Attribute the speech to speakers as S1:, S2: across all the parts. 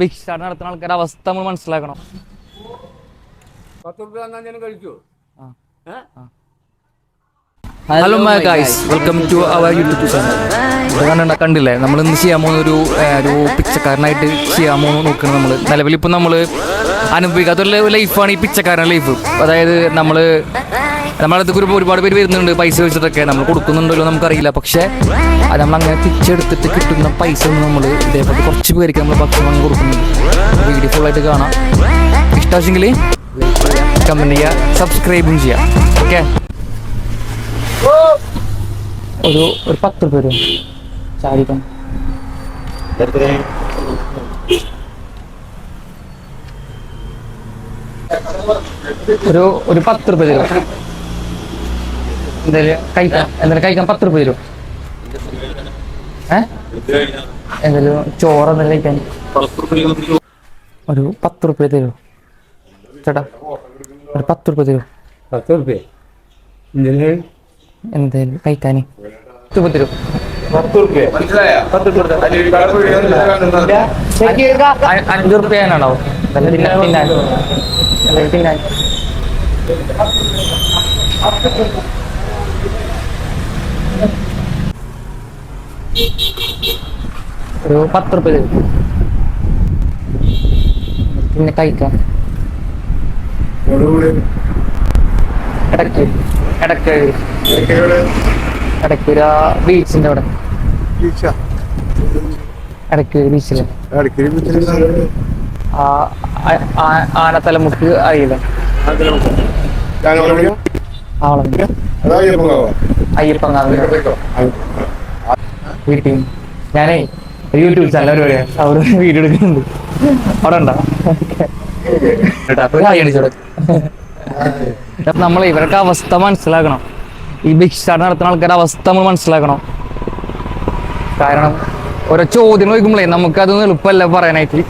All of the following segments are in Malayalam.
S1: ഭിക്ഷാടനം നടത്തുന്ന ആൾക്കാരുടെ അവസ്ഥ നമ്മൾ മനസ്സിലാക്കണം. Hello guys, welcome to our YouTube channel. കണ്ടില്ലേ, നമ്മൾ ഇന്ന് ചെയ്യാൻ പോകുന്ന ഒരു പിച്ചക്കാരനായിട്ട് ചെയ്യാൻ പോകുന്ന നോക്കുന്നത്. നമ്മൾ നിലവിൽ ഇപ്പം നമ്മൾ അനുഭവിക്കാത്തൊരു ലൈഫാണ് ഈ പിച്ചക്കാരൻ്റെ ലൈഫ്. അതായത് നമ്മളടുത്ത് ഒരുപാട് പേര് വരുന്നുണ്ട് പൈസ വെച്ചിട്ടൊക്കെ, നമ്മൾ കൊടുക്കുന്നുണ്ടല്ലോ നമുക്കറിയില്ല. പക്ഷേ അത് നമ്മളങ്ങനെ തിരിച്ചെടുത്തിട്ട് കിട്ടുന്ന പൈസ ഒന്നും നമ്മൾ ഇതേപോലെ കുറച്ച് പേർക്ക് നമ്മൾ ഭക്ഷണം വാങ്ങി കൊടുക്കുന്നുണ്ട്. വീഡിയോ ഫുള്ളായിട്ട് കാണാം. ഇഷ്ടമാണെങ്കിൽ കമൻറ്റ് ചെയ്യുക, സബ്സ്ക്രൈബും ചെയ്യാം. ഓക്കെ, ഒരു 10 രൂപ വരും ചാരിക്കാൻ. ഒരു 10 രൂപ തരും. എന്തായാലും കഴിക്കാൻ 10 രൂപ തരും. എന്തായാലും ചോറ് എന്തെങ്കിലും കഴിക്കാൻ ഒരു 10 രൂപ തരും ചേട്ടാ. ഒരു 10 രൂപ തരും.
S2: 10 രൂപ
S1: എന്തായാലും കഴിക്കാന് 10 രൂപ തരും. 5 രൂപയാണോ തിന്നാൻ? ഒരു 10 രൂപ തരും. പിന്നെ കഴിക്കാം. ഇടയ്ക്ക് ബീച്ചിന്റെ അവിടെ, ഇടയ്ക്ക് ബീച്ചില് ആനത്തലമുക്ക് അറിയില്ല? അയ്യപ്പങ്ങാവ് വീട്ടിൽ ഞാനേ യൂട്യൂബ് ചാനൽ അവര് വീഡിയോ എടുക്കുന്നുണ്ട്. അവിടെ ഉണ്ടോ? നമ്മൾ ഇവരുടെ അവസ്ഥ മനസ്സിലാക്കണം. ഈ ഭിക്ഷാടനം നടത്തുന്ന ആൾക്കാരുടെ അവസ്ഥ നമ്മൾ മനസ്സിലാക്കണം. കാരണം ഓരോ ചോദ്യം ചോദിക്കുമ്പോഴേ നമുക്കതൊന്നും എളുപ്പമല്ല പറയാനായിട്ട്.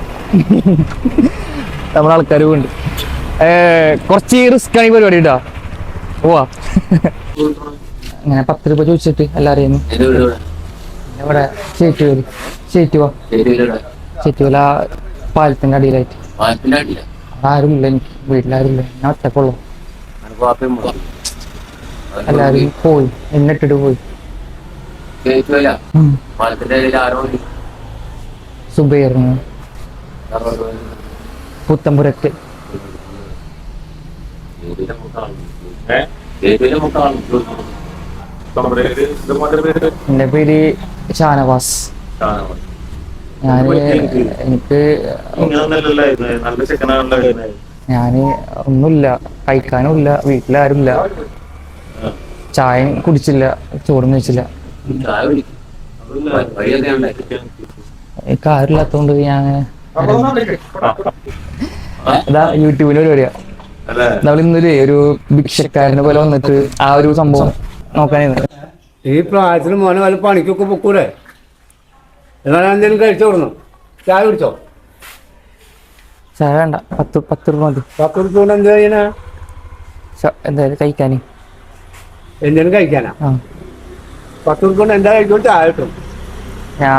S1: നമ്മുടെ ആൾക്കാർ ഉണ്ട്. കുറച്ച് റിസ്ക് ആണ് ഈ പരിപാടി കേട്ടോ. പോവാ അങ്ങനെ 10 രൂപ ചോദിച്ചിട്ട് എല്ലാവരെയും ഇവിടെ ചേറ്റുവല പാലത്തിന്റെ അടിയിലായിട്ട്. ആരുമില്ല, എനിക്ക് വീട്ടിലാരുമില്ല, ഞാൻ ഒറ്റക്കുള്ളൂ. എല്ലാരും പോയി, എന്നിട്ടിട്ട് പോയി. സുബൈറിന് പുത്തമ്പുരക്ക്. എന്റെ പേര് ഷാനവാസ്. ഞാന് ഒന്നുമില്ല, കഴിക്കാനും ഇല്ല, വീട്ടിലാരുമില്ല, ചായ കുടിച്ചില്ല, ചോറും കഴിച്ചില്ല. എനിക്ക് ആരുമില്ലാത്തോണ്ട് ഞാൻ യൂട്യൂബിൽ പരിപാടിയാ. നമ്മളിന്നൊരു ഒരു ഭിക്ഷക്കാരനെ പോലെ വന്നിട്ട് ആ ഒരു സംഭവം നോക്കാനായിരുന്നു.
S2: ഈ പ്രായത്തിൽ മോനെ വല്ല പണിക്കൊക്കെ പൊക്കൂടെ? എന്നാലും എന്തെങ്കിലും കഴിച്ചു കൊടുന്നു. ചായ കുടിച്ചോ?
S1: ചായ വേണ്ട, 10 രൂപ മതി.
S2: 10 രൂപ കൊണ്ട് എന്താ ചെയ്യണ?
S1: എന്തായാലും കഴിക്കാന്.
S2: എന്തെങ്കിലും കഴിക്കാനാ? 10 രൂപ കൊണ്ട് എന്താ കഴിച്ചോണ്ട് ചായ കിട്ടും.
S1: ഞാൻ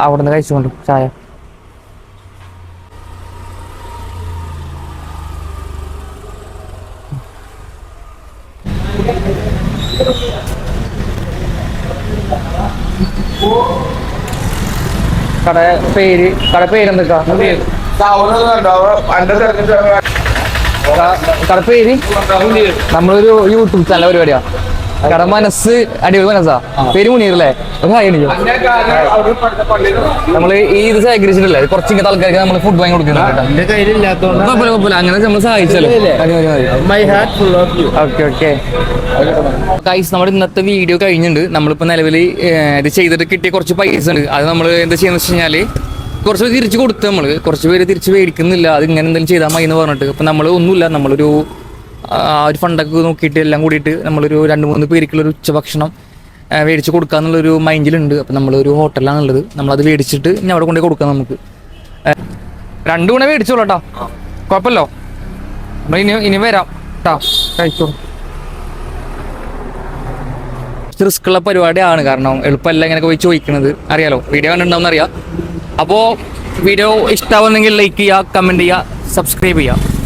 S1: അവിടുന്ന് കഴിച്ചുകൊണ്ട് ചായ. കട പേര് എന്തൊക്കെയാ? കട പേര് നമ്മളൊരു യൂട്യൂബ് ചാനൽ പരിപാടിയാ. കട മനസ്സ് അടിപൊളി മനസ്സാ. പേര് മുനീറല്ലേ? നമ്മള് ഈ ഇത് ശേഖരിച്ചിട്ടില്ലേ കുറച്ച് ഇങ്ങനത്തെ ആൾക്കാർക്ക് നമ്മൾ ഫുഡ് വാങ്ങി കൊടുക്കുന്നുണ്ട്. അങ്ങനെ നമ്മൾ സഹായിച്ചല്ലോ. ഓക്കെ ഗൈസ്, നമ്മുടെ ഇന്നത്തെ വീഡിയോ കഴിഞ്ഞിട്ടുണ്ട്. നമ്മളിപ്പോ നിലവിൽ ഇത് ചെയ്തിട്ട് കിട്ടിയ കുറച്ച് പൈസ ഉണ്ട്. അത് നമ്മൾ എന്താ ചെയ്യുന്ന വെച്ച് കഴിഞ്ഞാല് കുറച്ച് പേര് തിരിച്ചു കൊടുത്ത്, നമ്മള് കുറച്ച് പേര് തിരിച്ച് മേടിക്കുന്നില്ല, അത് ഇങ്ങനെ എന്തെങ്കിലും ചെയ്താൽ മതി എന്ന് പറഞ്ഞിട്ട്. അപ്പൊ നമ്മൾ ഒന്നുമില്ല, നമ്മളൊരു ഒരു ഫണ്ടൊക്കെ നോക്കിയിട്ട് എല്ലാം കൂടിയിട്ട് നമ്മളൊരു 2-3 പേർക്കുള്ളൊരു ഉച്ചഭക്ഷണം മേടിച്ച് കൊടുക്കാന്നുള്ളൊരു മൈൻഡിലുണ്ട്. അപ്പം നമ്മളൊരു ഹോട്ടലാണുള്ളത്, നമ്മളത് മേടിച്ചിട്ട് ഇനി അവിടെ കൊണ്ടുപോയി കൊടുക്കാം. നമുക്ക് 2 ഗുണ മേടിച്ചോളൂ കേട്ടോ, കുഴപ്പമില്ലോ. നമ്മൾ ഇനി വരാം കേട്ടോ, കഴിച്ചോളൂ. റിസ്ക് ഉള്ള പരിപാടിയാണ്, കാരണം എളുപ്പമല്ല ഇങ്ങനെയൊക്കെ പോയി ചോദിക്കുന്നത്. അറിയാലോ, വീഡിയോ കണ്ടിട്ടുണ്ടാവും അറിയാം. അപ്പോൾ വീഡിയോ ഇഷ്ടമാവുന്നെങ്കിൽ ലൈക്ക് ചെയ്യുക, കമൻറ്റ് ചെയ്യുക, സബ്സ്ക്രൈബ് ചെയ്യുക.